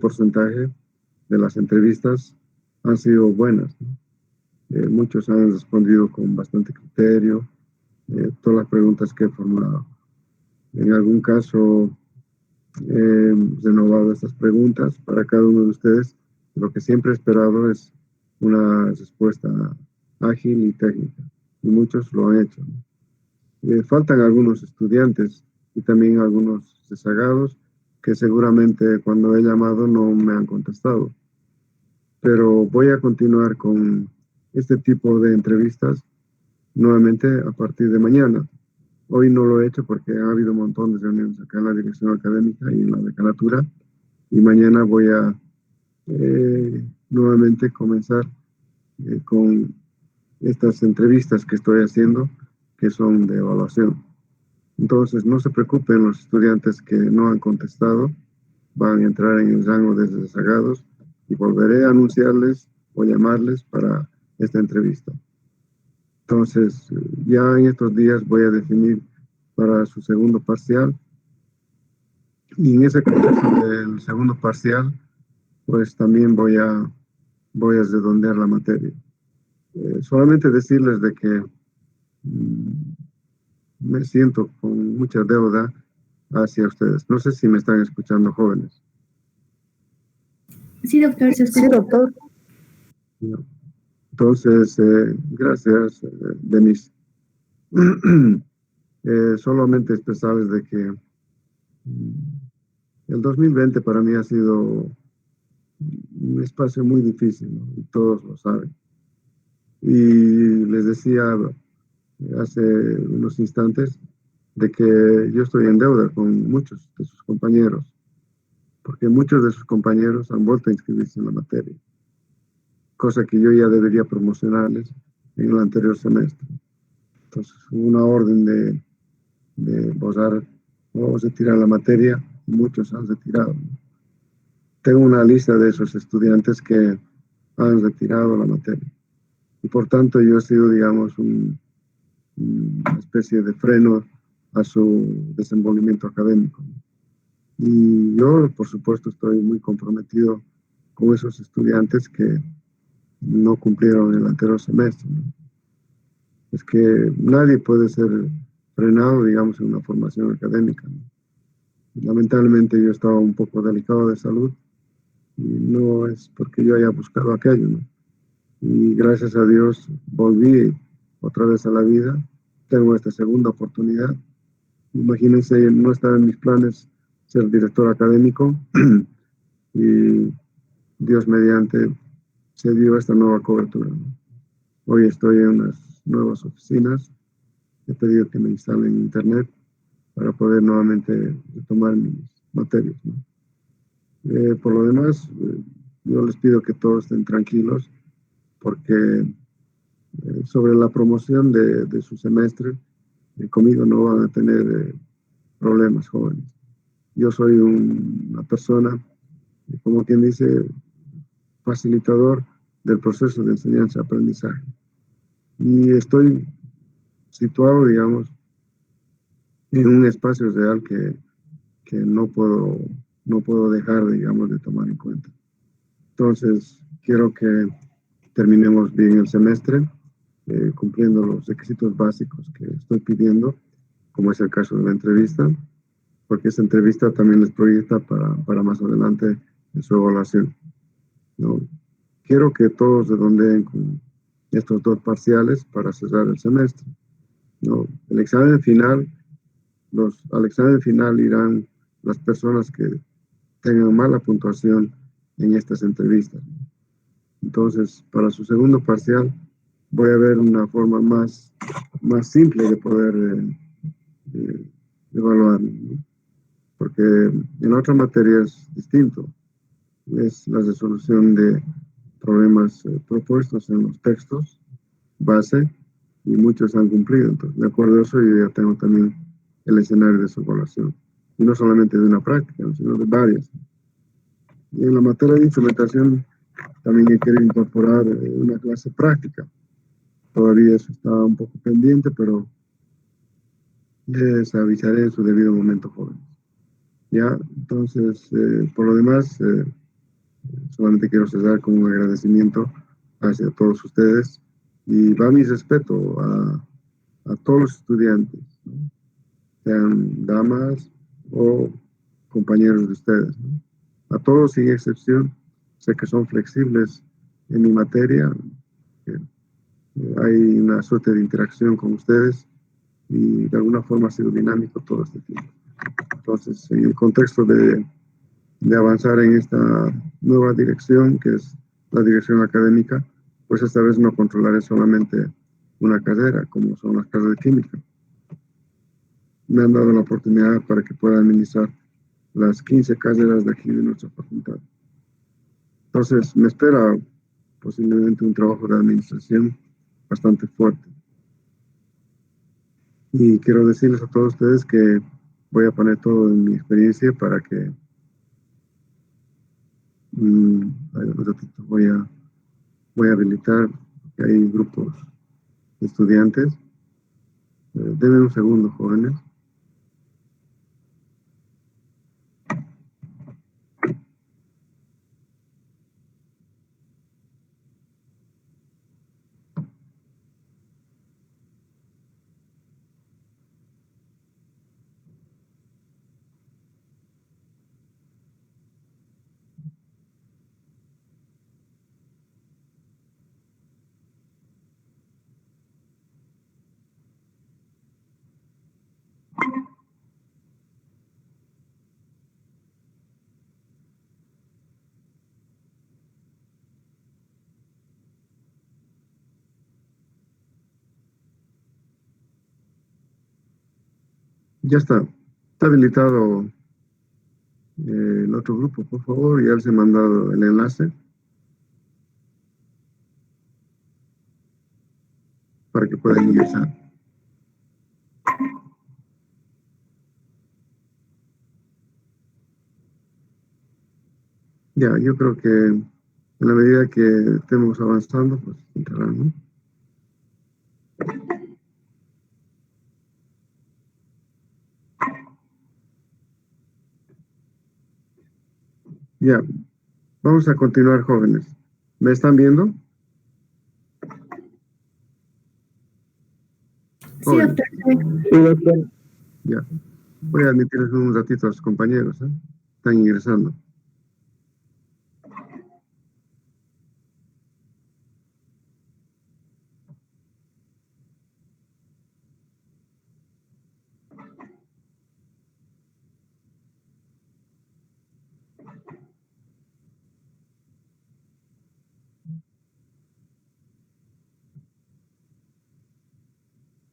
porcentaje de las entrevistas han sido buenas, ¿no? Muchos han respondido con bastante criterio, todas las preguntas que he formulado. En algún caso, he renovado estas preguntas para cada uno de ustedes. Lo que siempre he esperado es una respuesta ágil y técnica, y muchos lo han hecho, ¿no? Faltan algunos estudiantes y también algunos rezagados que seguramente cuando he llamado no me han contestado. Pero voy a continuar con este tipo de entrevistas nuevamente a partir de mañana. Hoy no lo he hecho porque ha habido un montón de reuniones acá en la dirección académica y en la decanatura, y mañana voy a nuevamente comenzar con estas entrevistas que estoy haciendo, que son de evaluación. Entonces, no se preocupen los estudiantes que no han contestado, van a entrar en el rango de rezagados y volveré a anunciarles o llamarles para esta entrevista. Entonces, ya en estos días voy a definir para su segundo parcial, y en ese contexto del segundo parcial, pues también voy a redondear la materia. Solamente decirles de que me siento con mucha deuda hacia ustedes. No sé si me están escuchando, jóvenes. Sí, doctor, se escucha. Sí, doctor. No. Entonces, gracias, Denise. Solamente expresarles de que el 2020 para mí ha sido un espacio muy difícil, ¿no? Y todos lo saben. Y les decía hace unos instantes de que yo estoy en deuda con muchos de sus compañeros, porque muchos de sus compañeros han vuelto a inscribirse en la materia, cosa que yo ya debería promocionarles en el anterior semestre. Entonces, hubo una orden de borrar o retirar la materia, y muchos han retirado. Tengo una lista de esos estudiantes que han retirado la materia. Y por tanto, yo he sido, digamos, una especie de freno a su desenvolvimiento académico. Y yo, por supuesto, estoy muy comprometido con esos estudiantes que no cumplieron el anterior semestre, ¿no? Es que nadie puede ser frenado, digamos, en una formación académica, ¿no? Lamentablemente yo estaba un poco delicado de salud, y no es porque yo haya buscado aquello, ¿no? Y gracias a Dios volví otra vez a la vida, tengo esta segunda oportunidad. Imagínense, no estaba en mis planes ser director académico y Dios mediante se dio esta nueva cobertura, ¿no? Hoy estoy en unas nuevas oficinas, he pedido que me instalen internet para poder nuevamente retomar mis materias, ¿no? Por lo demás, yo les pido que todos estén tranquilos, porque sobre la promoción de su semestre, conmigo no van a tener problemas, jóvenes. Yo soy una persona, como quien dice, facilitador del proceso de enseñanza-aprendizaje. Y estoy situado, digamos, en un espacio real que no puedo dejar, digamos, de tomar en cuenta. Entonces, quiero que terminemos bien el semestre, cumpliendo los requisitos básicos que estoy pidiendo, como es el caso de la entrevista, porque esa entrevista también les proyecta para más adelante en su evaluación, ¿no? Quiero que todos redondeen con estos dos parciales para cerrar el semestre, ¿no? El examen final, al examen final irán las personas que tengan mala puntuación en estas entrevistas. Entonces, para su segundo parcial, voy a ver una forma más simple de poder evaluar, ¿no? Porque en otra materia es distinto. Es la resolución de problemas propuestos en los textos base, y muchos han cumplido. Entonces, de acuerdo a eso, yo ya tengo también el escenario de su evaluación. Y no solamente de una práctica, sino de varias. Y en la materia de instrumentación también he querido incorporar una clase práctica. Todavía eso está un poco pendiente, pero les avisaré en su debido momento, jóvenes. Ya, entonces, por lo demás, Solamente quiero cerrar con un agradecimiento hacia todos ustedes y va mi respeto a todos los estudiantes, ¿no? Sean damas o compañeros de ustedes, ¿no? A todos sin excepción, sé que son flexibles en mi materia, que hay una suerte de interacción con ustedes y de alguna forma ha sido dinámico todo este tiempo. Entonces, en el contexto de avanzar en esta nueva dirección, que es la dirección académica, pues esta vez no controlaré solamente una carrera, como son las carreras de química. Me han dado la oportunidad para que pueda administrar las 15 carreras de aquí de nuestra facultad. Entonces, me espera posiblemente un trabajo de administración bastante fuerte. Y quiero decirles a todos ustedes que voy a poner todo en mi experiencia para que un ratito voy a habilitar, que hay grupos de estudiantes. Denme un segundo, jóvenes. Ya está. Está habilitado el otro grupo, por favor. Ya les he mandado el enlace para que puedan ingresar. Ya, yo creo que en la medida que estemos avanzando, pues entrarán, ¿no? Ya, vamos a continuar, jóvenes. ¿Me están viendo? Sí, doctor. Sí, doctor. Ya. Voy a admitirles un ratito a sus compañeros, ¿eh? Están ingresando.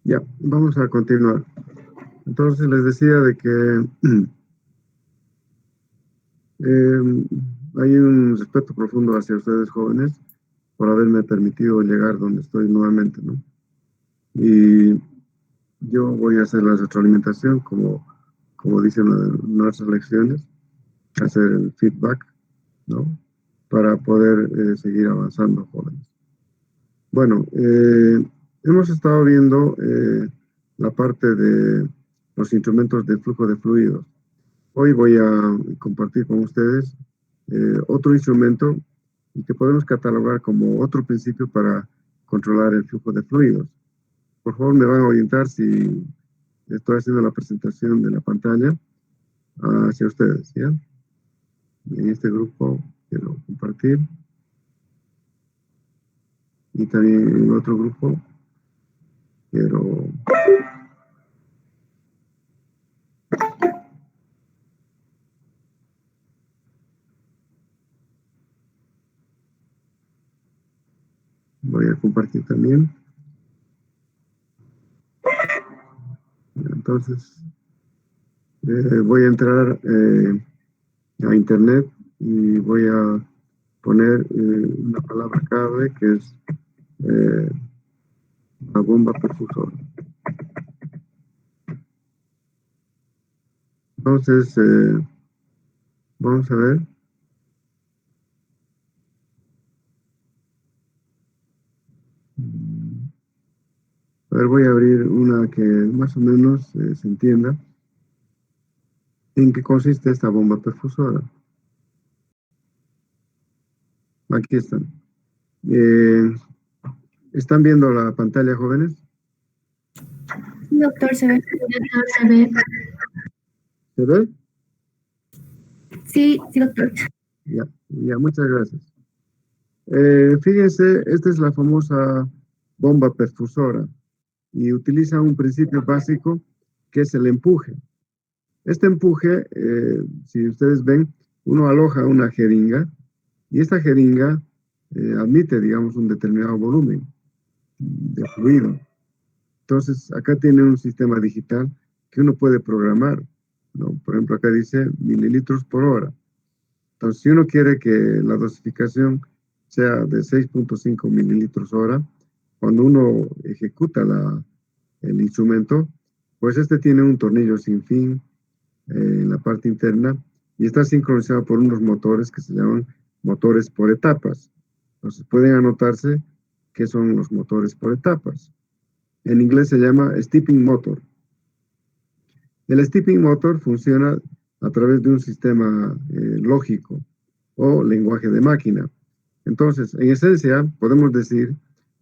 Ya, vamos a continuar. Entonces les decía de que hay un respeto profundo hacia ustedes jóvenes por haberme permitido llegar donde estoy nuevamente, ¿no? Y yo voy a hacer la retroalimentación, como dicen nuestras lecciones, hacer el feedback, ¿no? Para poder seguir avanzando, jóvenes. Bueno, hemos estado viendo la parte de los instrumentos de flujo de fluidos. Hoy voy a compartir con ustedes otro instrumento que podemos catalogar como otro principio para controlar el flujo de fluidos. Por favor, me van a orientar si estoy haciendo la presentación de la pantalla hacia ustedes, ¿ya? En este grupo quiero compartir y también en otro grupo quiero... Voy a compartir también. Entonces, voy a entrar a internet y voy a poner una palabra clave que es la bomba perfusora. Entonces, vamos a ver. A ver, voy a abrir una que más o menos se entienda en qué consiste esta bomba perfusora. Aquí están. Eh, ¿Están viendo la pantalla, jóvenes? Sí, doctor, se ve. ¿Se ve? Sí, sí, doctor. Ya, muchas gracias. Fíjense, esta es la famosa bomba perfusora y utiliza un principio básico que es el empuje. Este empuje, si ustedes ven, uno aloja una jeringa y esta jeringa admite, digamos, un determinado volumen de fluido. Entonces, acá tiene un sistema digital que uno puede programar, ¿no? Por ejemplo, acá dice mililitros por hora. Entonces, si uno quiere que la dosificación sea de 6.5 mililitros hora, cuando uno ejecuta el instrumento, pues este tiene un tornillo sin fin en la parte interna y está sincronizado por unos motores que se llaman motores por etapas. Entonces, pueden anotarse qué son los motores por etapas. En inglés se llama stepping motor. El stepping motor funciona a través de un sistema lógico o lenguaje de máquina. Entonces, en esencia, podemos decir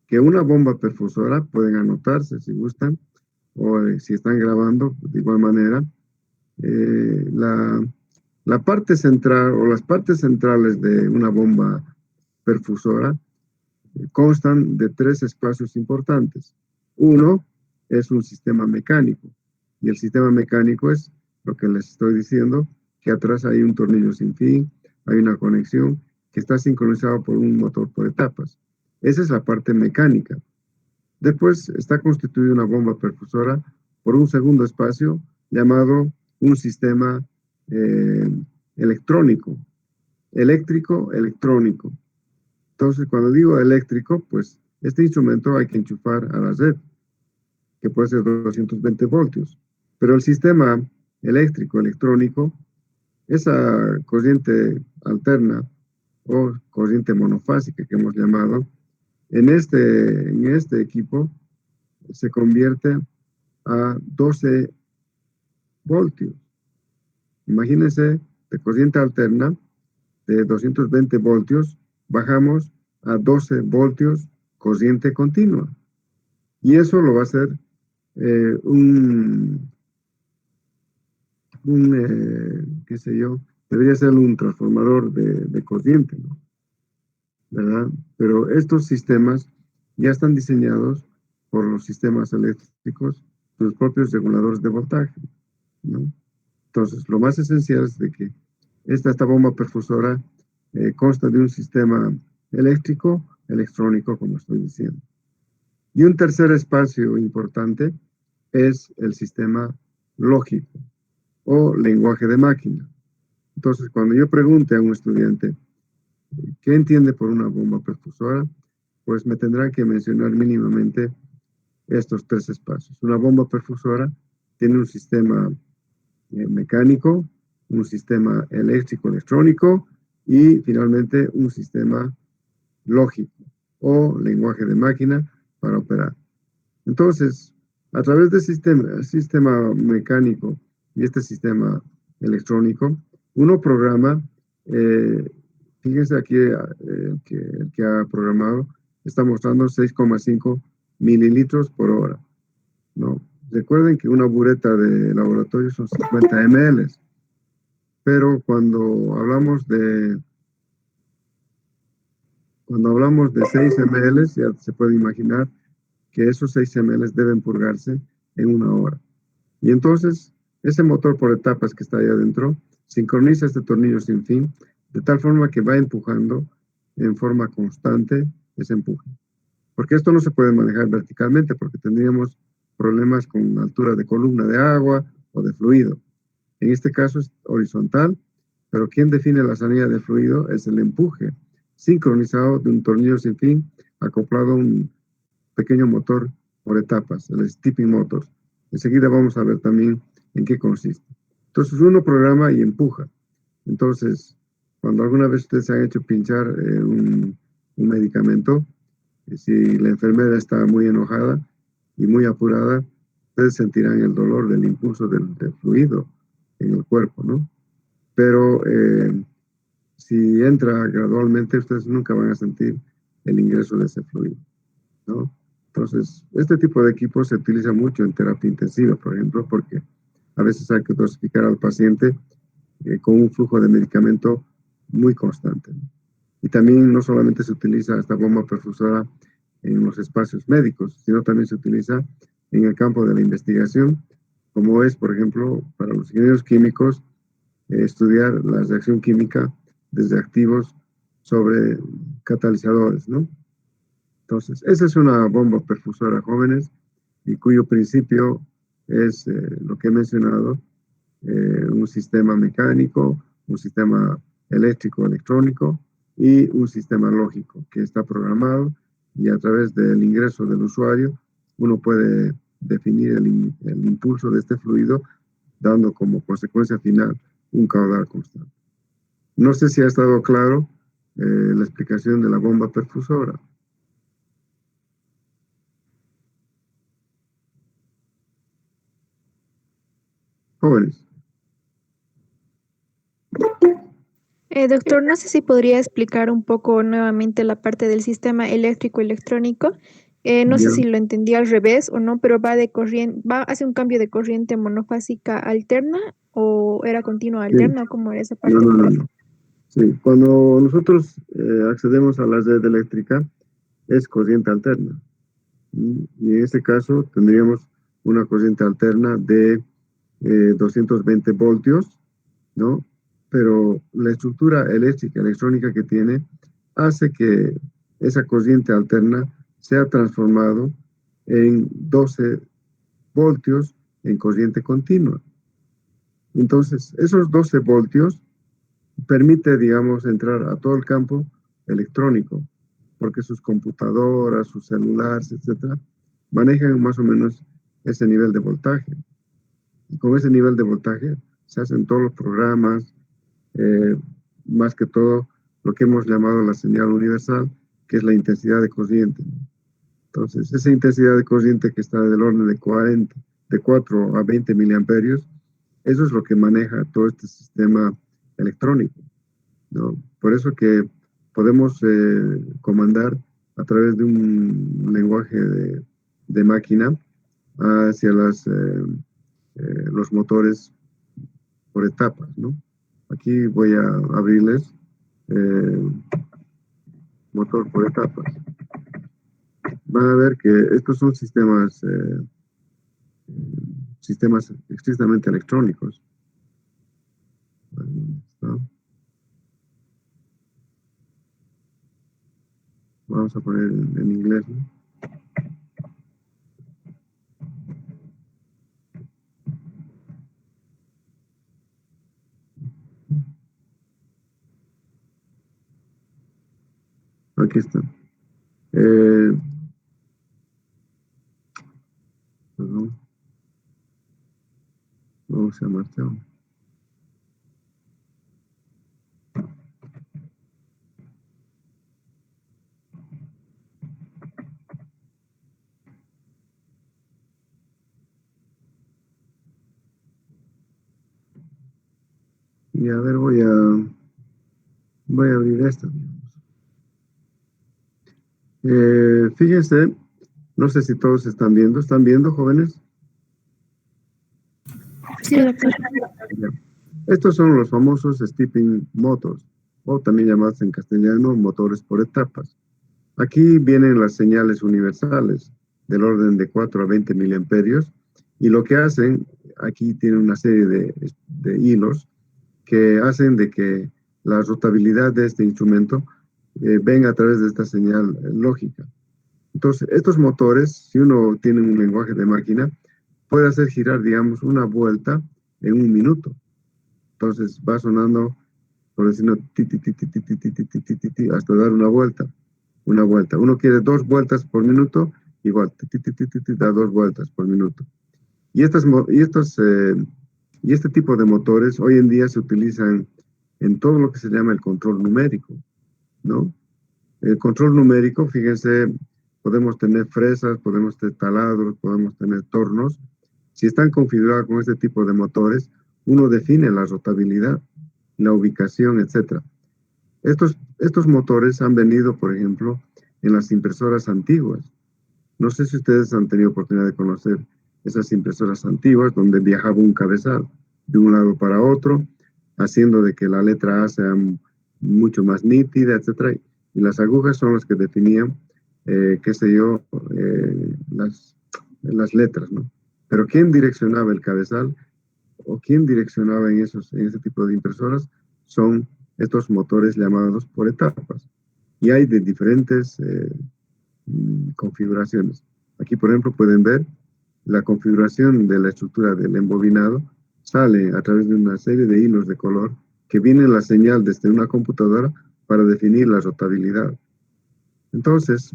que una bomba perfusora, pueden anotarse si gustan, o si están grabando de igual manera, la parte central o las partes centrales de una bomba perfusora constan de tres espacios importantes. Uno es un sistema mecánico, y el sistema mecánico es lo que les estoy diciendo, que atrás hay un tornillo sin fin, hay una conexión que está sincronizado por un motor por etapas. Esa es la parte mecánica. Después está constituida una bomba perfusora por un segundo espacio llamado un sistema eh, electrónico, eléctrico, electrónico. Entonces, cuando digo eléctrico, pues este instrumento hay que enchufar a la red, que puede ser 220 voltios. Pero el sistema eléctrico, electrónico, esa corriente alterna o corriente monofásica que hemos llamado, en este equipo se convierte a 12 voltios. Imagínense, de corriente alterna de 220 voltios, bajamos a 12 voltios corriente continua. Y eso lo va a hacer eh, un, qué sé yo, debería ser un transformador de corriente, ¿no? ¿Verdad? Pero estos sistemas ya están diseñados por los sistemas eléctricos, sus propios reguladores de voltaje, ¿no? Entonces, lo más esencial es de que esta bomba perfusora consta de un sistema eléctrico, electrónico, como estoy diciendo. Y un tercer espacio importante es el sistema lógico o lenguaje de máquina. Entonces, cuando yo pregunte a un estudiante qué entiende por una bomba perfusora, pues me tendrán que mencionar mínimamente estos tres espacios. Una bomba perfusora tiene un sistema mecánico, un sistema eléctrico electrónico y finalmente un sistema lógico o lenguaje de máquina para operar. Entonces, a través del sistema mecánico y este sistema electrónico, uno programa, eh, fíjense aquí el que ha programado está mostrando 6,5 mililitros por hora, ¿no? Recuerden que una bureta de laboratorio son 50 ml, pero cuando hablamos de 6 ml, ya se puede imaginar que esos 6 ml deben purgarse en una hora. Y entonces, ese motor por etapas que está ahí adentro, sincroniza este tornillo sin fin, de tal forma que va empujando en forma constante ese empuje. Porque esto no se puede manejar verticalmente, porque tendríamos problemas con altura de columna de agua o de fluido. En este caso es horizontal, pero quien define la salida del fluido es el empuje, sincronizado de un tornillo sin fin, acoplado a un pequeño motor por etapas, el stepping motor. Enseguida vamos a ver también en qué consiste. Entonces uno programa y empuja. Entonces, cuando alguna vez ustedes se han hecho pinchar un medicamento, si la enfermera está muy enojada y muy apurada, ustedes sentirán el dolor del impulso del fluido en el cuerpo, ¿no? Pero si entra gradualmente, ustedes nunca van a sentir el ingreso de ese fluido, ¿no? Entonces, este tipo de equipos se utiliza mucho en terapia intensiva, por ejemplo, porque a veces hay que dosificar al paciente con un flujo de medicamento muy constante, ¿no? Y también no solamente se utiliza esta bomba perfusora en los espacios médicos, sino también se utiliza en el campo de la investigación, como es, por ejemplo, para los ingenieros químicos, estudiar la reacción química desde activos sobre catalizadores, ¿no? Entonces, esa es una bomba perfusora, jóvenes, y cuyo principio es lo que he mencionado, un sistema mecánico, un sistema eléctrico, electrónico y un sistema lógico que está programado y a través del ingreso del usuario uno puede definir el impulso de este fluido dando como consecuencia final un caudal constante. No sé si ha estado claro la explicación de la bomba perfusora. Jóvenes. Doctor, no sé si podría explicar un poco nuevamente la parte del sistema eléctrico electrónico. No sé Ya. si lo entendí al revés o no, pero va de corriente, hace un cambio de corriente monofásica alterna o era continua Sí. alterna, ¿cómo era esa No, parte? no, no, no. Sí, cuando nosotros accedemos a la red eléctrica es corriente alterna. Y en este caso tendríamos una corriente alterna de 220 voltios, ¿no? Pero la estructura eléctrica, electrónica que tiene, hace que esa corriente alterna sea transformado en 12 voltios en corriente continua. Entonces, esos 12 voltios permite, digamos, entrar a todo el campo electrónico, porque sus computadoras, sus celulares, etcétera, manejan más o menos ese nivel de voltaje. Y con ese nivel de voltaje se hacen todos los programas, eh, más que todo lo que hemos llamado la señal universal, que es la intensidad de corriente. Entonces, esa intensidad de corriente que está del orden de 40, de 4 a 20 miliamperios, eso es lo que maneja todo este sistema electrónico, ¿no? Por eso que podemos comandar a través de un lenguaje de máquina hacia los motores por etapas, ¿no? Aquí voy a abrirles eh, motor por etapas. Van a ver que estos son sistemas estrictamente electrónicos. ¿No? Vamos a poner en inglés, ¿no? Aquí está. Perdón. Vamos a marchar. Y a ver, voy a abrir esto. Fíjense, no sé si todos ¿están viendo, jóvenes? Sí, doctor. Ya. Estos son los famosos stepping motors, o también llamados en castellano motores por etapas. Aquí vienen las señales universales del orden de 4 a 20 miliamperios, y lo que hacen, aquí tienen una serie de hilos que hacen de que la rotabilidad de este instrumento venga a través de esta señal lógica. Entonces, estos motores, si uno tiene un lenguaje de máquina, puede hacer girar, digamos, una vuelta en un minuto. Entonces, va sonando, por decirlo, ti, ti, ti, ti, ti, ti, ti, ti, ti, ti, ti, ti, hasta dar una vuelta. Una vuelta. Uno quiere 2 vueltas por minuto, igual, ti, ti, ti, ti, ti, ti, da 2 vueltas por minuto. Y y este tipo de motores hoy en día se utilizan en todo lo que se llama el control numérico, ¿no? El control numérico, fíjense, podemos tener fresas, podemos tener taladros, podemos tener tornos. Si están configurados con este tipo de motores, uno define la rotabilidad, la ubicación, etcétera. Estos motores han venido, por ejemplo, en las impresoras antiguas. No sé si ustedes han tenido oportunidad de conocer esas impresoras antiguas donde viajaba un cabezal de un lado para otro, haciendo de que la letra A sea mucho más nítida, etcétera. Y las agujas son las que definían, qué sé yo, las letras, ¿no? Pero ¿quién direccionaba el cabezal o quién direccionaba en ese tipo de impresoras? Son estos motores llamados por etapas. Y hay de diferentes configuraciones. Aquí, por ejemplo, pueden ver la configuración de la estructura del embobinado. Sale a través de una serie de hilos de color que viene la señal desde una computadora para definir la rotabilidad. Entonces,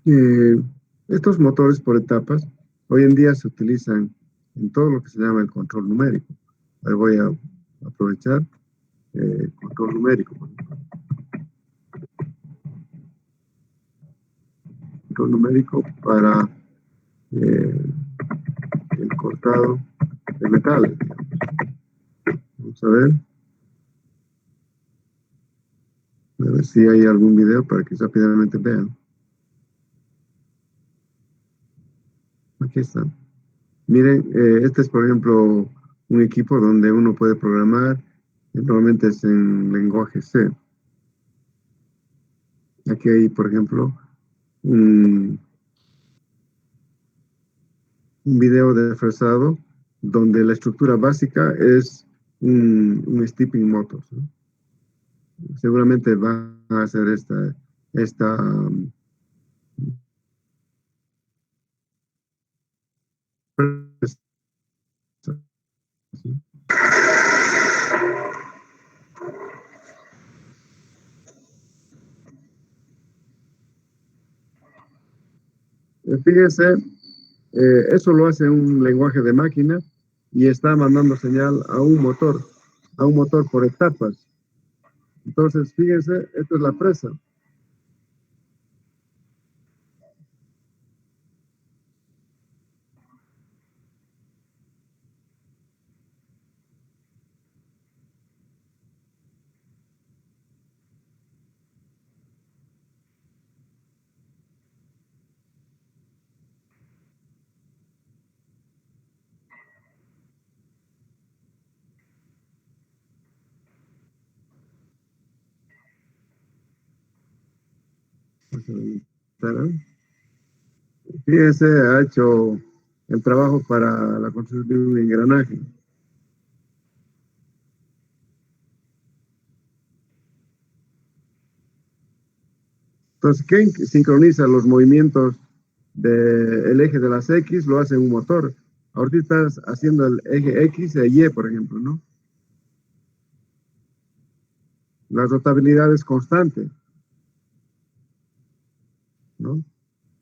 eh, estos motores por etapas hoy en día se utilizan en todo lo que se llama el control numérico. Ahí voy a aprovechar control numérico. Control numérico para eh, el cortado de metales. Vamos a ver si hay algún video para que rápidamente vean. Aquí está. Miren, este es, por ejemplo, un equipo donde uno puede programar, normalmente es en lenguaje C. Aquí hay, por ejemplo, un, un video de fresado donde la estructura básica es un stepping motor, ¿no? Seguramente van a hacer esta ¿sí? Fíjense, eso lo hace un lenguaje de máquina y está mandando señal a un motor por etapas. Entonces, fíjense, esto es la presa. Fíjense, ha hecho el trabajo para la construcción de un engranaje. Entonces, ¿quién sincroniza los movimientos del eje de las X? Lo hace un motor. Ahorita estás haciendo el eje X e Y, por ejemplo, ¿no? La rotabilidad es constante, ¿no?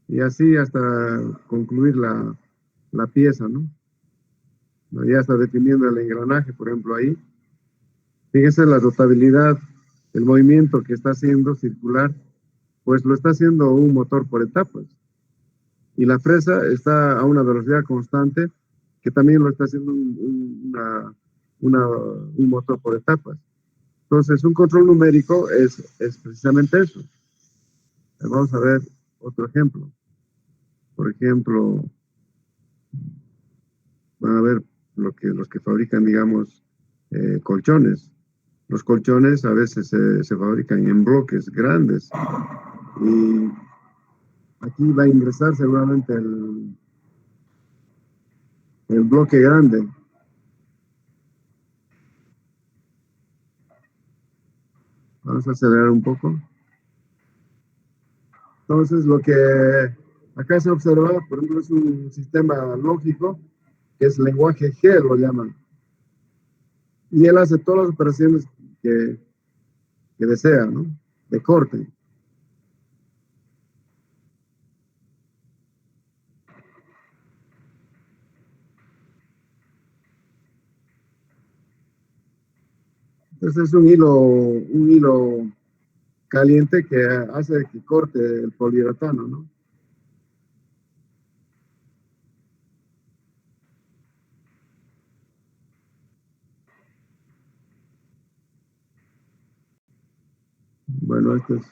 Y así hasta concluir la pieza, ¿no? Ya está definiendo el engranaje, por ejemplo, ahí. Fíjese la rotabilidad, el movimiento que está haciendo circular, pues lo está haciendo un motor por etapas. Y la fresa está a una velocidad constante que también lo está haciendo un motor por etapas. Entonces, un control numérico es precisamente eso. Vamos a ver otro ejemplo. Por ejemplo, van a ver los que fabrican, digamos, colchones. Los colchones a veces se fabrican en bloques grandes y aquí va a ingresar seguramente el bloque grande. Vamos a acelerar un poco. Entonces, lo que acá se observa, por ejemplo, es un sistema lógico, que es lenguaje G, lo llaman. Y él hace todas las operaciones que, que desea, ¿no? De corte. Entonces es un hilo caliente que hace que corte el poliuretano, ¿no? Bueno, esto es...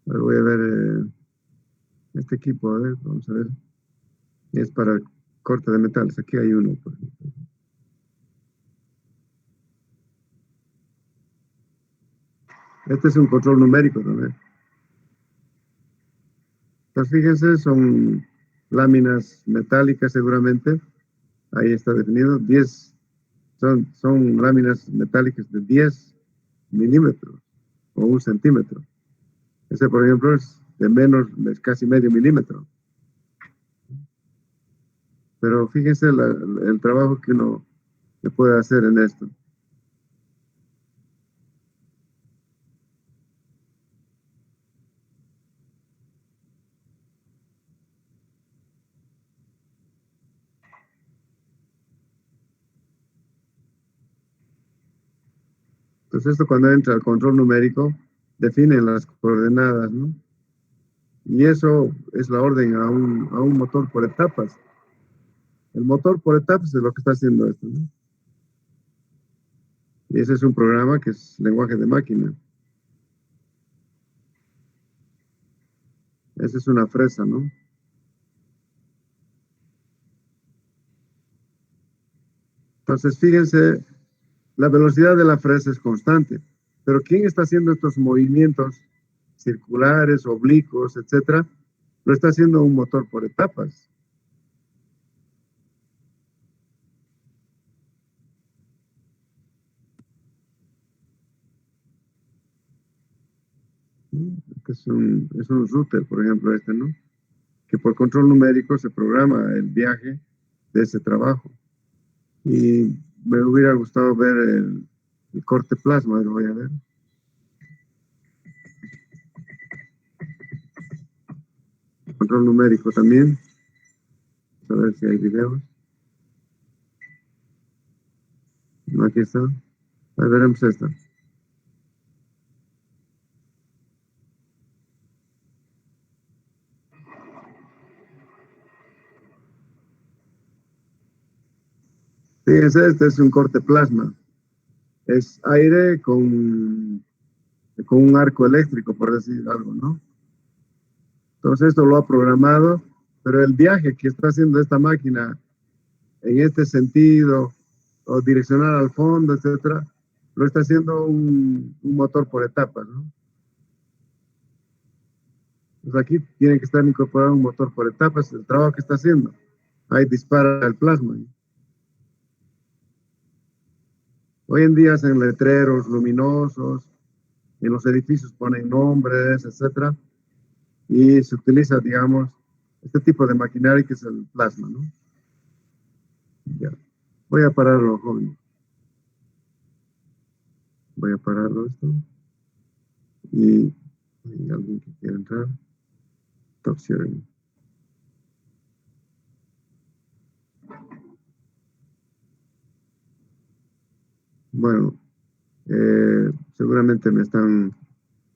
Voy a ver este equipo, a ver, vamos a ver. Es para corte de metales. Aquí hay uno, por ejemplo. Este es un control numérico también. Pues fíjense, son láminas metálicas seguramente. Ahí está definido. 10, son láminas metálicas de 10 milímetros o 1 centímetro. Ese, por ejemplo, es de menos, es casi medio milímetro. Pero fíjense el trabajo que uno le puede hacer en esto. Entonces esto cuando entra al control numérico, define las coordenadas, ¿no? Y eso es la orden a un motor por etapas. El motor por etapas es lo que está haciendo esto, ¿no? Y ese es un programa que es lenguaje de máquina. Esa es una fresa, ¿no? Entonces, fíjense, la velocidad de la fresa es constante. Pero ¿quién está haciendo estos movimientos circulares, oblicuos, etcétera? Lo está haciendo un motor por etapas. Este es un router, por ejemplo, este, ¿no? Que por control numérico se programa el viaje de ese trabajo. Y me hubiera gustado ver el corte plasma, lo voy a ver. Control numérico también. A ver si hay videos. No, aquí está. A ver, veremos esta. Fíjense, este es un corte plasma. Es aire con un arco eléctrico, por decir algo, ¿no? Entonces esto lo ha programado, pero el viaje que está haciendo esta máquina en este sentido, o direccionar al fondo, etcétera, lo está haciendo un motor por etapas, ¿no? Pues aquí tiene que estar incorporado un motor por etapas, el trabajo que está haciendo. Ahí dispara el plasma. Hoy en día hacen letreros luminosos, en los edificios ponen nombres, etcétera, y se utiliza, digamos, este tipo de maquinaria que es el plasma, ¿no? Ya. Voy a pararlo, joven. Voy a pararlo esto. Y hay alguien que quiera entrar. Top sharing. Bueno, seguramente me están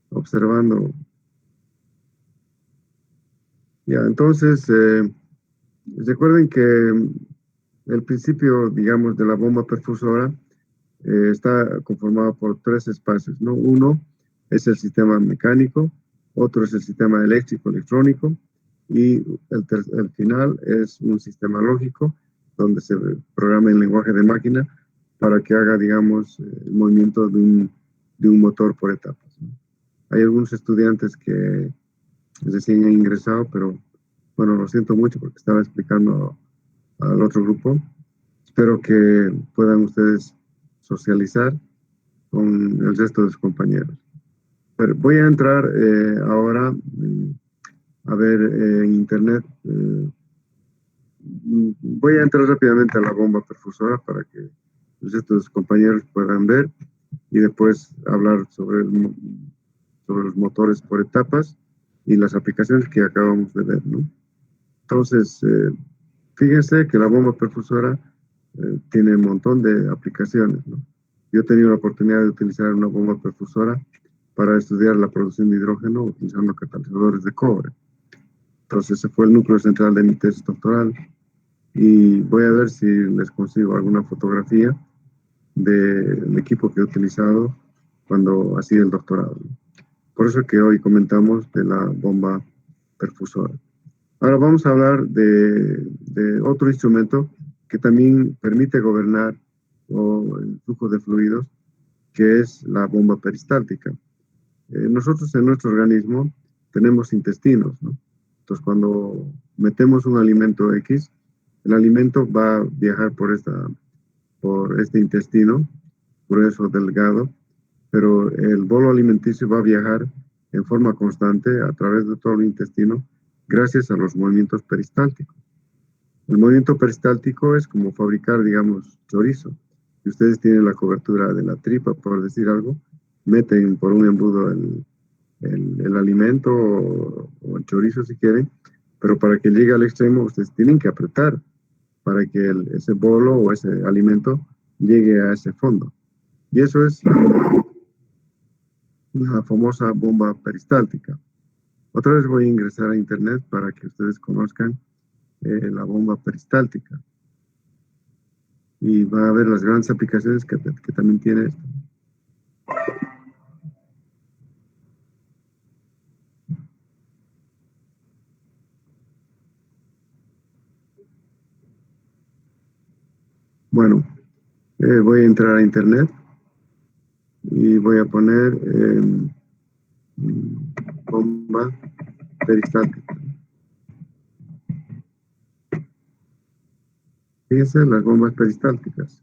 observando. Ya, entonces, recuerden que el principio, digamos, de la bomba perfusora está conformado por 3 espacios, ¿no? Uno es el sistema mecánico, otro es el sistema eléctrico, electrónico, y el final es un sistema lógico donde se programa el lenguaje de máquina para que haga, digamos, el movimiento de un motor por etapas, ¿no? Hay algunos estudiantes que recién han ingresado, pero bueno, lo siento mucho porque estaba explicando al otro grupo. Espero que puedan ustedes socializar con el resto de sus compañeros. Pero voy a entrar ahora a ver en internet. Voy a entrar rápidamente a la bomba perfusora para que el resto de sus compañeros puedan ver y después hablar sobre los motores por etapas y las aplicaciones que acabamos de ver, ¿no? Entonces, fíjense que la bomba perfusora tiene un montón de aplicaciones, ¿no? Yo he tenido la oportunidad de utilizar una bomba perfusora para estudiar la producción de hidrógeno utilizando catalizadores de cobre. Entonces ese fue el núcleo central de mi tesis doctoral. Y voy a ver si les consigo alguna fotografía del equipo que he utilizado cuando hacía el doctorado. Por eso que hoy comentamos de la bomba perfusora. Ahora vamos a hablar de otro instrumento que también permite gobernar el flujo de fluidos, que es la bomba peristáltica. Nosotros en nuestro organismo tenemos intestinos, ¿no? Entonces cuando metemos un alimento X, el alimento va a viajar por este intestino grueso, delgado, pero el bolo alimenticio va a viajar en forma constante a través de todo el intestino gracias a los movimientos peristálticos. El movimiento peristáltico es como fabricar, digamos, chorizo. Si ustedes tienen la cobertura de la tripa, por decir algo, meten por un embudo el alimento o el chorizo si quieren, pero para que llegue al extremo ustedes tienen que apretar para que ese bolo o ese alimento llegue a ese fondo. Y eso es la famosa bomba peristáltica. Otra vez voy a ingresar a internet para que ustedes conozcan la bomba peristáltica. Y va a ver las grandes aplicaciones que también tiene esto. Bueno, voy a entrar a internet y voy a poner bomba peristáltica. Fíjense las bombas peristálticas.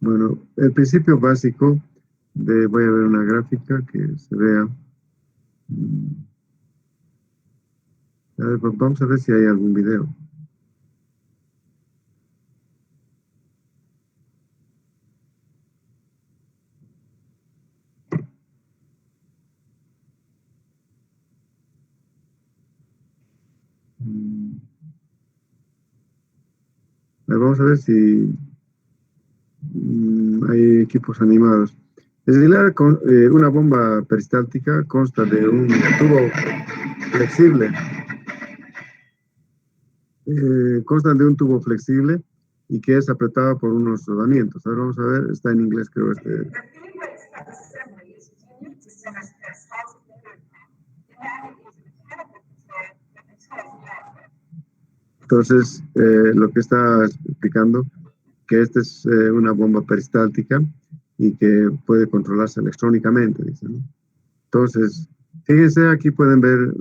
Bueno, el principio básico voy a ver una gráfica que se vea. A ver, vamos a ver si hay algún video. Vamos a ver si hay equipos animados. Es decir, una bomba peristáltica consta de un tubo flexible. Consta de un tubo flexible y que es apretado por unos rodamientos. Ahora vamos a ver, está en inglés creo este. Entonces, lo que está explicando que esta es una bomba peristáltica y que puede controlarse electrónicamente, dice, ¿no? Entonces, fíjense, aquí pueden ver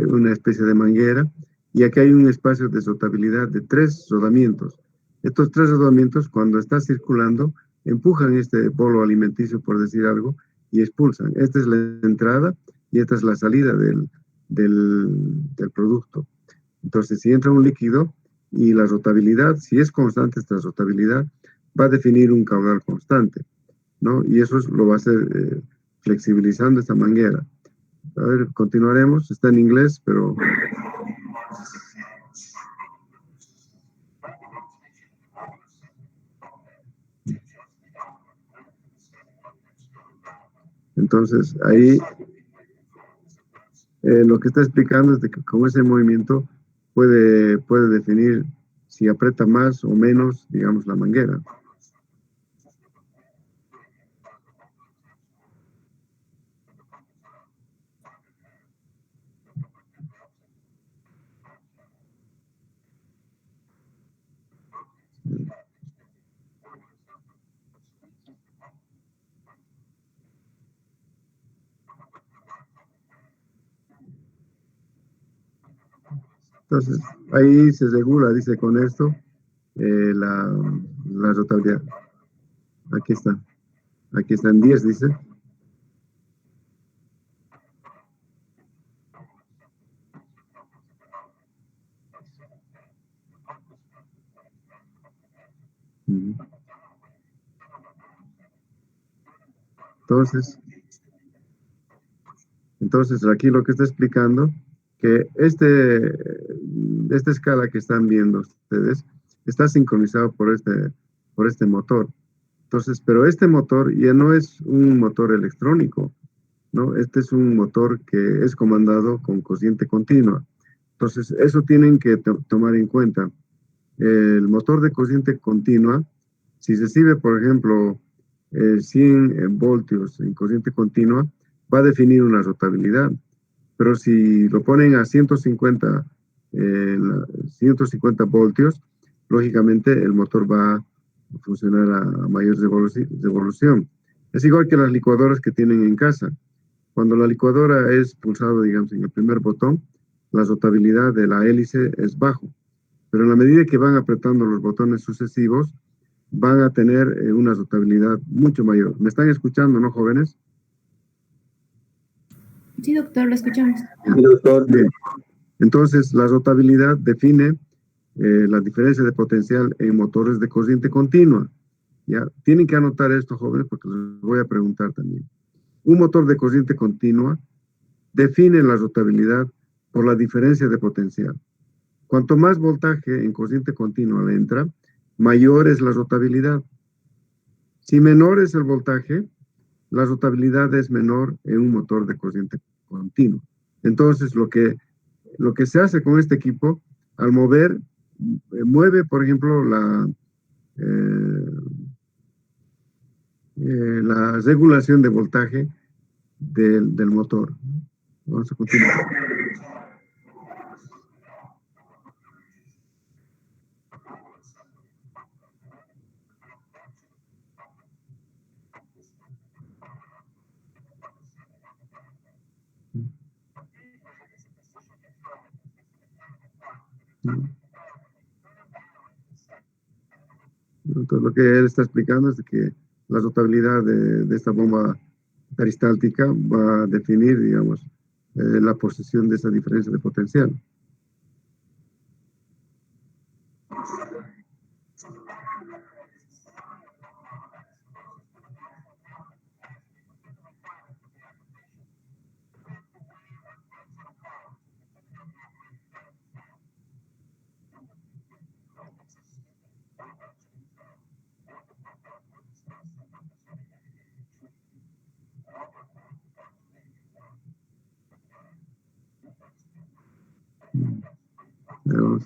una especie de manguera y aquí hay un espacio de soltabilidad de 3 rodamientos. Estos 3 rodamientos, cuando está circulando, empujan este bolo alimenticio, por decir algo, y expulsan. Esta es la entrada y esta es la salida del producto. Entonces, si entra un líquido y la rotabilidad, si es constante esta rotabilidad, va a definir un caudal constante, ¿no? Y eso lo va a hacer flexibilizando esta manguera. A ver, continuaremos. Está en inglés, pero... Entonces, ahí lo que está explicando es de que con ese movimiento puede definir si aprieta más o menos, digamos, la manguera. Entonces, ahí se regula, dice, con esto, la rotabilidad. Aquí está en 10, dice. Entonces, aquí lo que está explicando, que esta escala que están viendo ustedes, está sincronizado por este motor. Entonces, pero este motor ya no es un motor electrónico, ¿no? Este es un motor que es comandado con corriente continua. Entonces, eso tienen que tomar en cuenta. El motor de corriente continua, si recibe, por ejemplo, 100 voltios en corriente continua, va a definir una rotabilidad. Pero si lo ponen a 150 voltios, lógicamente el motor va a funcionar a mayor revolución. Es igual que las licuadoras que tienen en casa. Cuando la licuadora es pulsada, digamos, en el primer botón, la rotabilidad de la hélice es bajo. Pero en la medida que van apretando los botones sucesivos, van a tener una rotabilidad mucho mayor. ¿Me están escuchando, no, jóvenes? Sí, doctor, lo escuchamos. Sí, doctor. Bien. Entonces, la rotabilidad define la diferencia de potencial en motores de corriente continua. ¿Ya? Tienen que anotar esto, jóvenes, porque les voy a preguntar también. Un motor de corriente continua define la rotabilidad por la diferencia de potencial. Cuanto más voltaje en corriente continua le entra, mayor es la rotabilidad. Si menor es el voltaje, la rotabilidad es menor en un motor de corriente continua. Entonces, lo que se hace con este equipo, al mover, mueve, por ejemplo, la regulación de voltaje del motor. Vamos a continuar. Entonces, lo que él está explicando es que la rotabilidad de esta bomba peristáltica va a definir, digamos, la posición de esa diferencia de potencial. Veamos.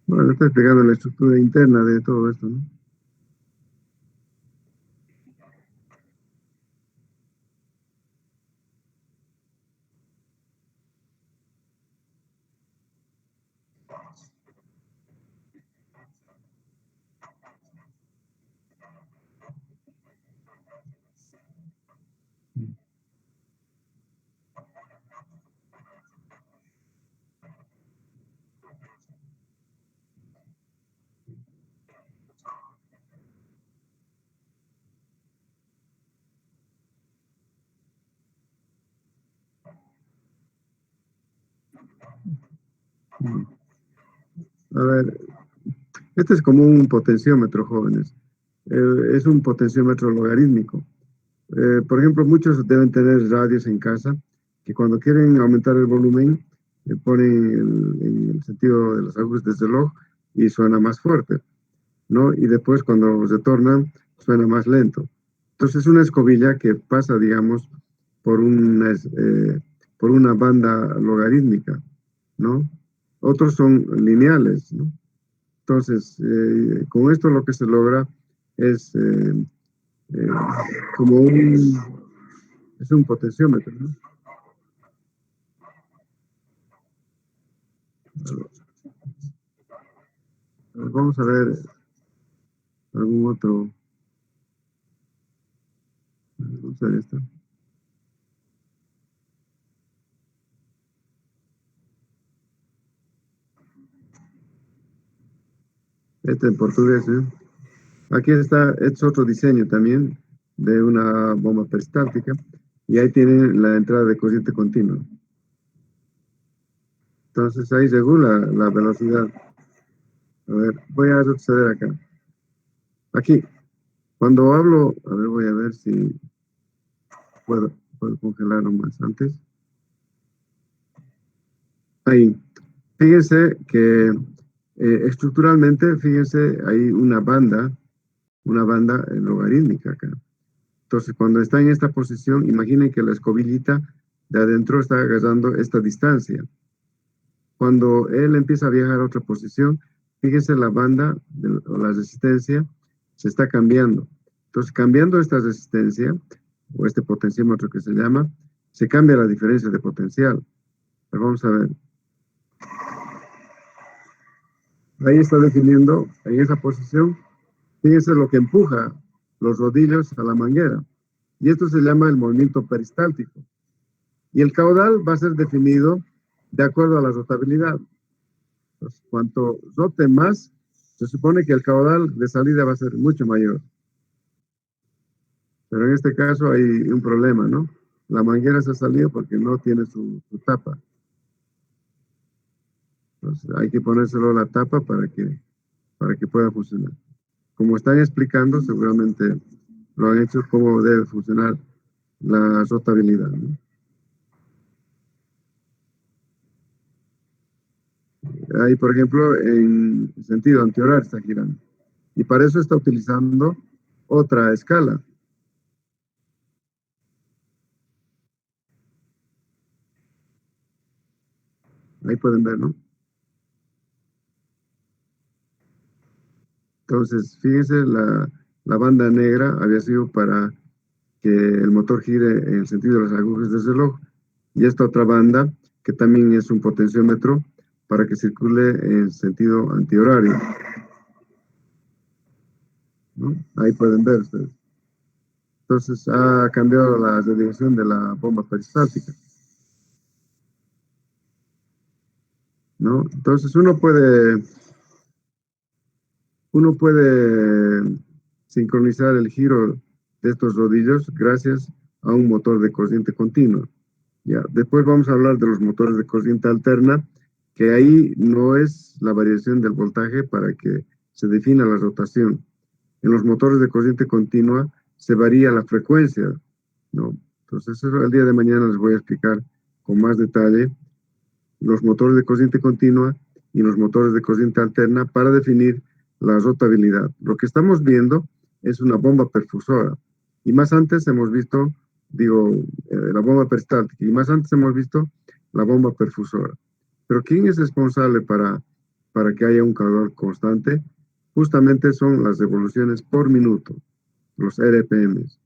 Bueno, está explicando la estructura interna de todo esto, ¿no? A ver, este es como un potenciómetro, jóvenes. Es un potenciómetro logarítmico. Por ejemplo, muchos deben tener radios en casa que cuando quieren aumentar el volumen, ponen en el sentido de las agujas del reloj y suena más fuerte, ¿no? Y después cuando retornan, suena más lento. Entonces es una escobilla que pasa, digamos, por una banda logarítmica, ¿no? Otros son lineales, ¿no? Entonces, con esto lo que se logra es eh, como es un potenciómetro, ¿no? Vamos a ver algún otro. Vamos a ver esto. Este en portugués, ¿eh? Aquí está, este es otro diseño también de una bomba peristáltica y ahí tienen la entrada de corriente continua. Entonces ahí regula la velocidad. A ver, voy a retroceder acá. Aquí, cuando hablo, a ver, voy a ver si puedo congelarlo más antes. Ahí. Fíjense que estructuralmente, fíjense, hay una banda una banda logarítmica acá. Entonces, cuando está en esta posición, imaginen que la escobillita de adentro está agarrando esta distancia. Cuando él empieza a viajar a otra posición, fíjense la banda o la resistencia se está cambiando. Entonces, cambiando esta resistencia, o este potenciómetro que se llama, se cambia la diferencia de potencial. Pero vamos a ver. Ahí está definiendo, en esa posición, fíjense lo que empuja los rodillos a la manguera. Y esto se llama el movimiento peristáltico. Y el caudal va a ser definido de acuerdo a la rotabilidad. Entonces, cuanto rote más, se supone que el caudal de salida va a ser mucho mayor. Pero en este caso hay un problema, ¿no? La manguera se ha salido porque no tiene su tapa. Entonces hay que ponérselo la tapa para que pueda funcionar. Como están explicando, seguramente lo han hecho cómo debe funcionar la rotabilidad, ¿no? Ahí, por ejemplo, en sentido antihorario está girando. Y para eso está utilizando otra escala. Ahí pueden ver, ¿no? Entonces, fíjense, la banda negra había sido para que el motor gire en el sentido de las agujas del reloj. Y esta otra banda, que también es un potenciómetro, para que circule en sentido antihorario, ¿no? Ahí pueden ver ustedes. Entonces, ha cambiado la dirección de la bomba peristáltica, ¿no? Entonces, uno puede sincronizar el giro de estos rodillos gracias a un motor de corriente continua. Ya, después vamos a hablar de los motores de corriente alterna, que ahí no es la variación del voltaje para que se defina la rotación. En los motores de corriente continua se varía la frecuencia, ¿no? Entonces, eso el día de mañana les voy a explicar con más detalle los motores de corriente continua y los motores de corriente alterna para definir la rotabilidad. Lo que estamos viendo es una bomba perfusora. Y más antes hemos visto, la bomba peristáltica, y más antes hemos visto la bomba perfusora. Pero ¿quién es responsable para que haya un calor constante? Justamente son las revoluciones por minuto, los RPMs.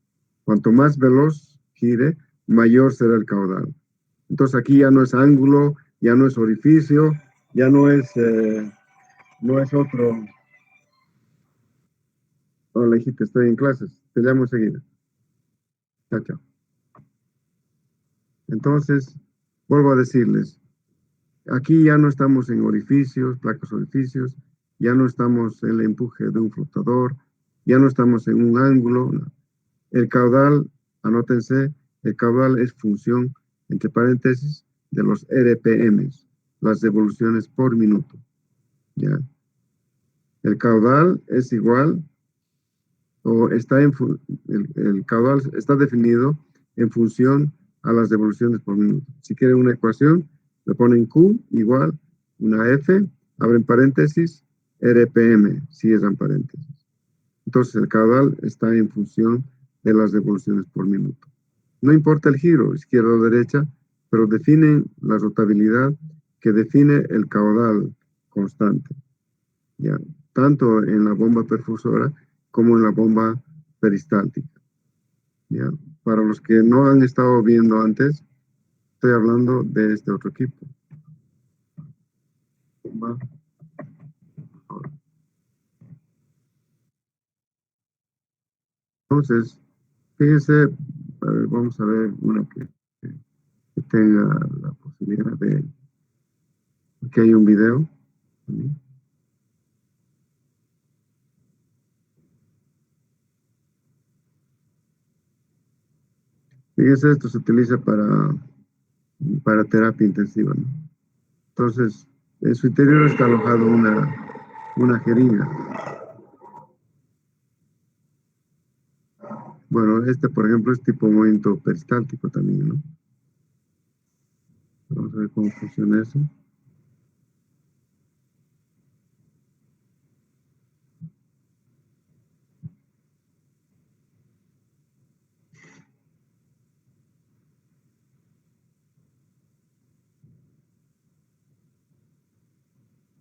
Cuanto más veloz gire, mayor será el caudal. Entonces aquí ya no es ángulo, ya no es orificio, ya no es otro. Hola, hijita, estoy en clases. Te llamo enseguida. Chao, chao. Entonces, vuelvo a decirles, aquí ya no estamos en orificios, placas orificios, ya no estamos en el empuje de un flotador, ya no estamos en un ángulo. No. El caudal, anótense, el caudal es función, entre paréntesis, de los RPMs, las revoluciones por minuto. ¿Ya? El caudal es igual, o el caudal está definido en función a las revoluciones por minuto. Si quieren una ecuación, le ponen Q igual una F, abren paréntesis, RPM, cierran paréntesis. Entonces el caudal está en función de las revoluciones por minuto. No importa el giro, izquierda o derecha, pero definen la rotabilidad que define el caudal constante. ¿Ya? Tanto en la bomba perfusora como en la bomba peristáltica. ¿Ya? Para los que no han estado viendo antes, estoy hablando de este otro equipo. Bomba. Entonces, fíjense, vamos a ver una que tenga la posibilidad de que haya un video. Fíjense, esto se utiliza para terapia intensiva, ¿no? Entonces, en su interior está alojado una jeringa. Bueno, este, por ejemplo, es tipo movimiento peristáltico también, ¿no? Vamos a ver cómo funciona eso.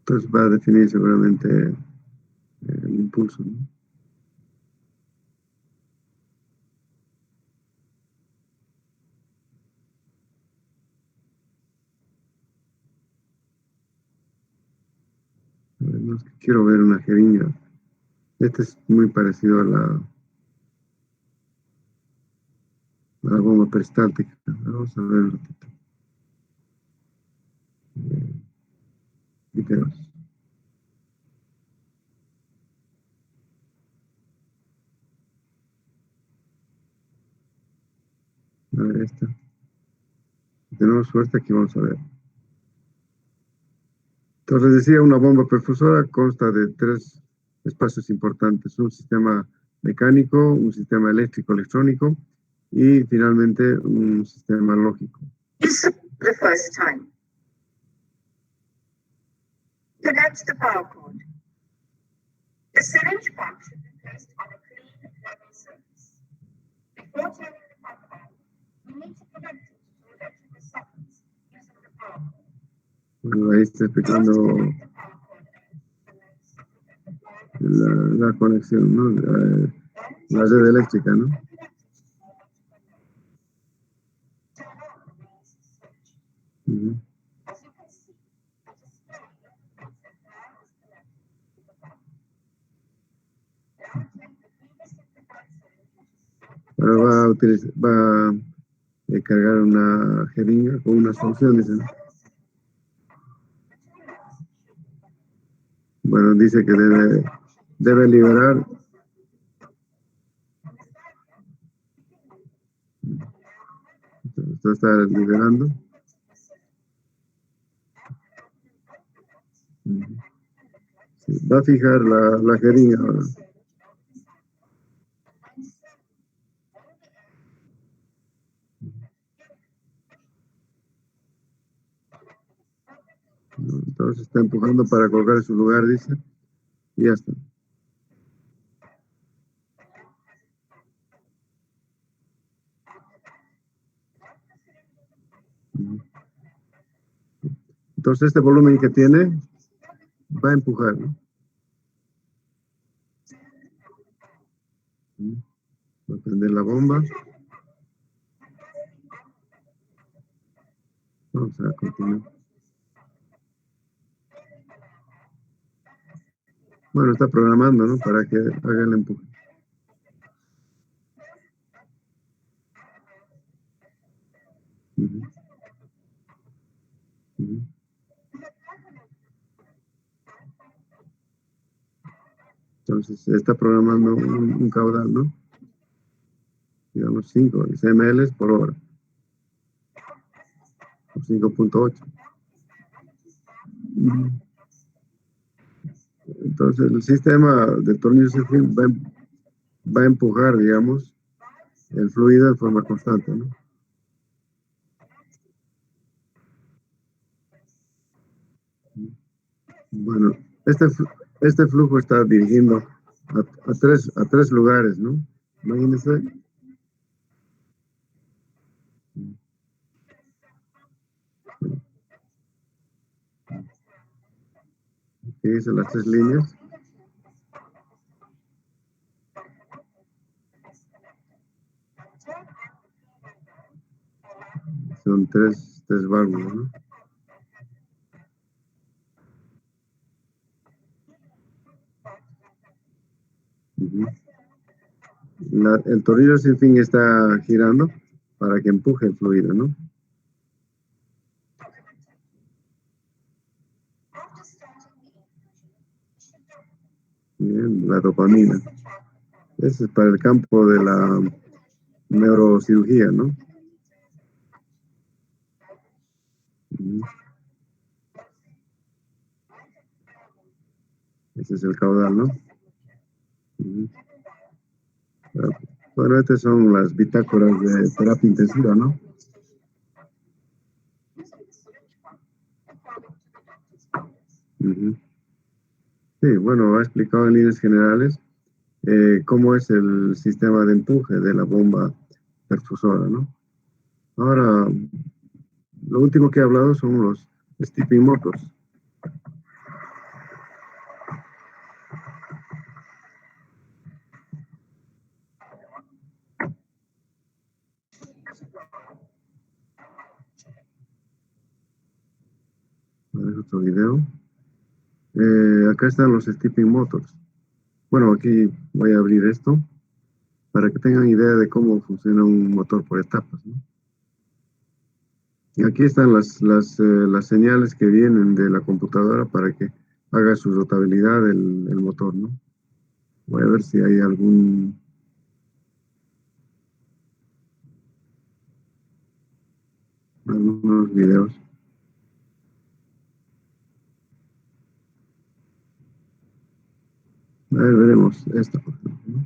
Entonces va a definir seguramente el impulso, ¿no? Además que quiero ver una jeringa. Este es muy parecido a la bomba peristáltica. Vamos a ver un ratito. Videos. A ver esta. Si tenemos suerte, aquí vamos a ver. Entonces decía, una bomba perfusora consta de 3 espacios importantes: un sistema mecánico, un sistema eléctrico electrónico y finalmente un sistema lógico. The first time. Connect the power cord. The syringe pump should be placed on a clean, level surface. Before turning the pump on, we need to connect it to electrical sockets using the power cord. Bueno, ahí está explicando la conexión, ¿no? La red eléctrica, ¿no? Uh-huh. Ahora va a cargar una jeringa con una solución, dice, ¿no? Bueno, dice que debe liberar. Esto está liberando. Sí, va a fijar la jeringa ahora. Entonces está empujando para colocar en su lugar, dice. Y ya está. Entonces este volumen que tiene va a empujar, ¿no? Va a prender la bomba. Vamos a continuar. Bueno, está programando, ¿no? Para que haga el empuje. Uh-huh. Uh-huh. Entonces, está programando un caudal, ¿no? Digamos 5 ml por hora. O 5.8. Entonces, el sistema de tornillos sin fin va a empujar, digamos, el fluido de forma constante, ¿no? Bueno, este flujo está dirigiendo a tres lugares, ¿no? Imagínense. Aquí dice las 3 líneas. Son tres válvulas, ¿no? Uh-huh. El tornillo sin fin está girando para que empuje el fluido, ¿no? Bien, la dopamina. Ese es para el campo de la neurocirugía, ¿no? Uh-huh. Ese es el caudal, ¿no? Uh-huh. Bueno, estas son las bitácoras de terapia intensiva, ¿no? Uh-huh. Sí, bueno, ha explicado en líneas generales cómo es el sistema de empuje de la bomba perfusora, ¿no? Ahora, lo último que he hablado son los stepping motors. nuestro video. Acá están los stepping motors. Bueno, aquí voy a abrir esto para que tengan idea de cómo funciona un motor por etapas, ¿no? Y aquí están las señales que vienen de la computadora para que haga su rotabilidad el motor, ¿no? Voy a ver si hay algunos videos. A ver, veremos esto, por ejemplo, ¿no?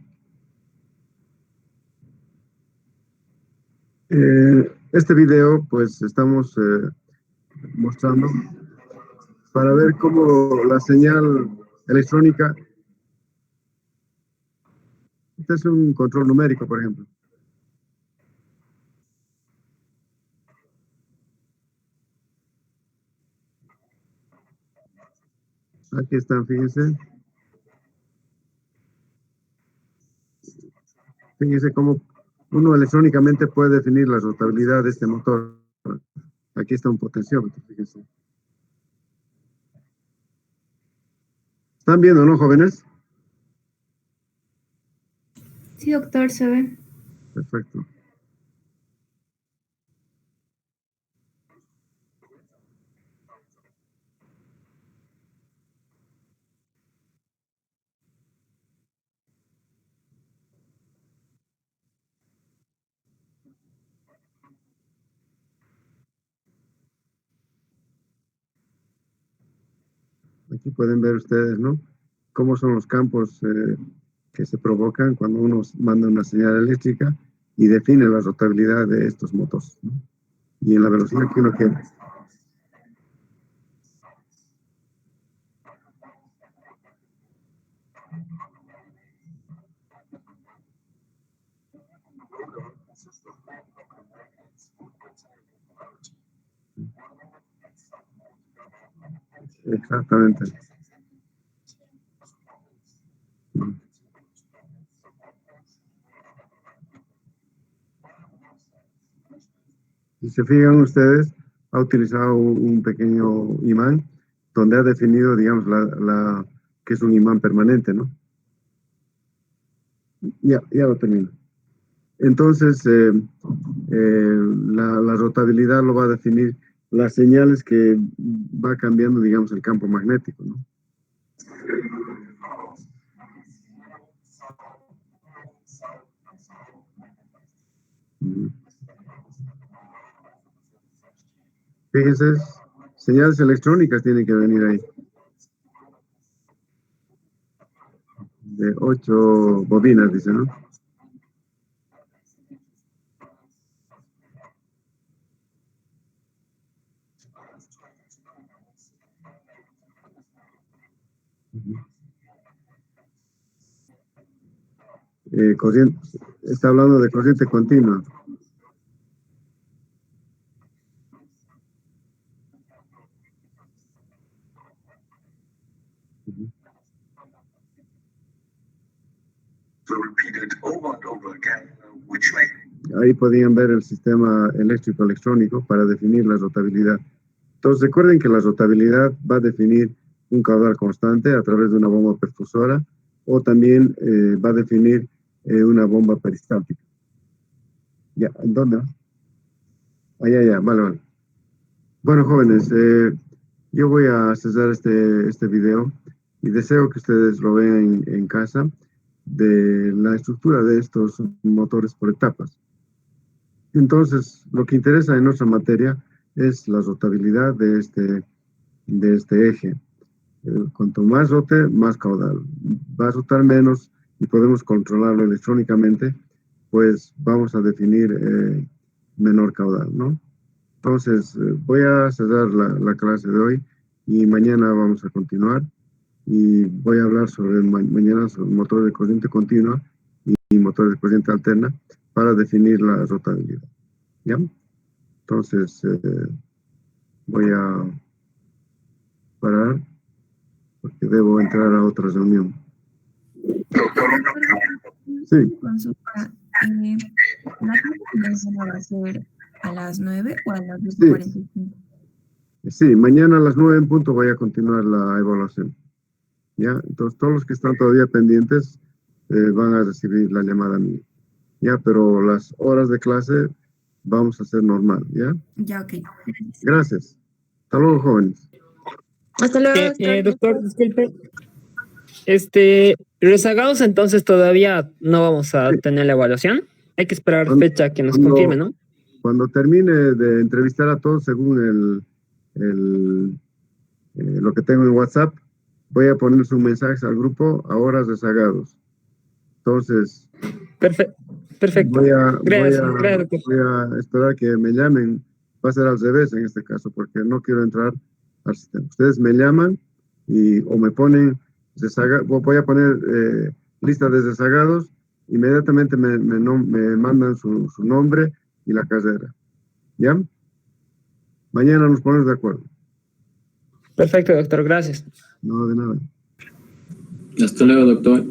Este video, pues, estamos mostrando para ver cómo la señal electrónica, este es un control numérico, por ejemplo. Aquí están, fíjense. Fíjense cómo uno electrónicamente puede definir la rotabilidad de este motor. Aquí está un potenciómetro, fíjense. ¿Están viendo, no, jóvenes? Sí, doctor, se ve. Perfecto. Aquí pueden ver ustedes, ¿no? Cómo son los campos que se provocan cuando uno manda una señal eléctrica y define la rotabilidad de estos motores, ¿no? Y en la velocidad que uno quiere. Exactamente. Si se fijan ustedes, ha utilizado un pequeño imán donde ha definido, digamos, que es un imán permanente, ¿no? Ya lo termino. Entonces, la rotabilidad lo va a definir las señales que va cambiando, digamos, el campo magnético, ¿no? Fíjense, señales electrónicas tienen que venir ahí. De 8 bobinas, dice, ¿no? Corriente, está hablando de corriente continua. Ahí podían ver el sistema eléctrico electrónico para definir la rotabilidad. Entonces recuerden que la rotabilidad va a definir un caudal constante a través de una bomba perfusora o también va a definir una bomba peristáltica. Ya, ¿en dónde? Ya, vale. Bueno, jóvenes, yo voy a cesar este video y deseo que ustedes lo vean en casa de la estructura de estos motores por etapas. Entonces, lo que interesa en nuestra materia es la rotabilidad de este eje. Cuanto más rote, más caudal. Va a rotar menos y podemos controlarlo electrónicamente, pues vamos a definir menor caudal, ¿no? Entonces, voy a cerrar la clase de hoy y mañana vamos a continuar y voy a hablar mañana sobre motor de corriente continua y motor de corriente alterna para definir la rotabilidad. ¿Ya? Entonces, voy a parar porque debo entrar a otra reunión. Sí. Consulta, ¿la clase va a ser a las 9 o a las 2:45? Sí, mañana a las 9 en punto voy a continuar la evaluación. ¿Ya? Entonces, todos los que están todavía pendientes van a recibir la llamada mía. ¿Ya? Pero las horas de clase vamos a hacer normal. ¿Ya? Ya, ok. Gracias. Hasta luego, jóvenes. Hasta luego, doctor. Doctor, disculpe. Rezagados, entonces todavía no vamos a tener la evaluación. Hay que esperar fecha que nos confirme, ¿no? Cuando termine de entrevistar a todos según lo que tengo en WhatsApp, voy a poner sus mensajes al grupo a horas rezagados. Entonces, Perfecto. Gracias, doctor. voy a esperar que me llamen. Va a ser al revés en este caso, porque no quiero entrar al sistema. Ustedes me llaman o me ponen voy a poner lista de rezagados. Inmediatamente me mandan su nombre y la carrera. ¿Ya? Mañana nos ponemos de acuerdo. Perfecto, doctor. Gracias. No, de nada. Hasta luego, doctor.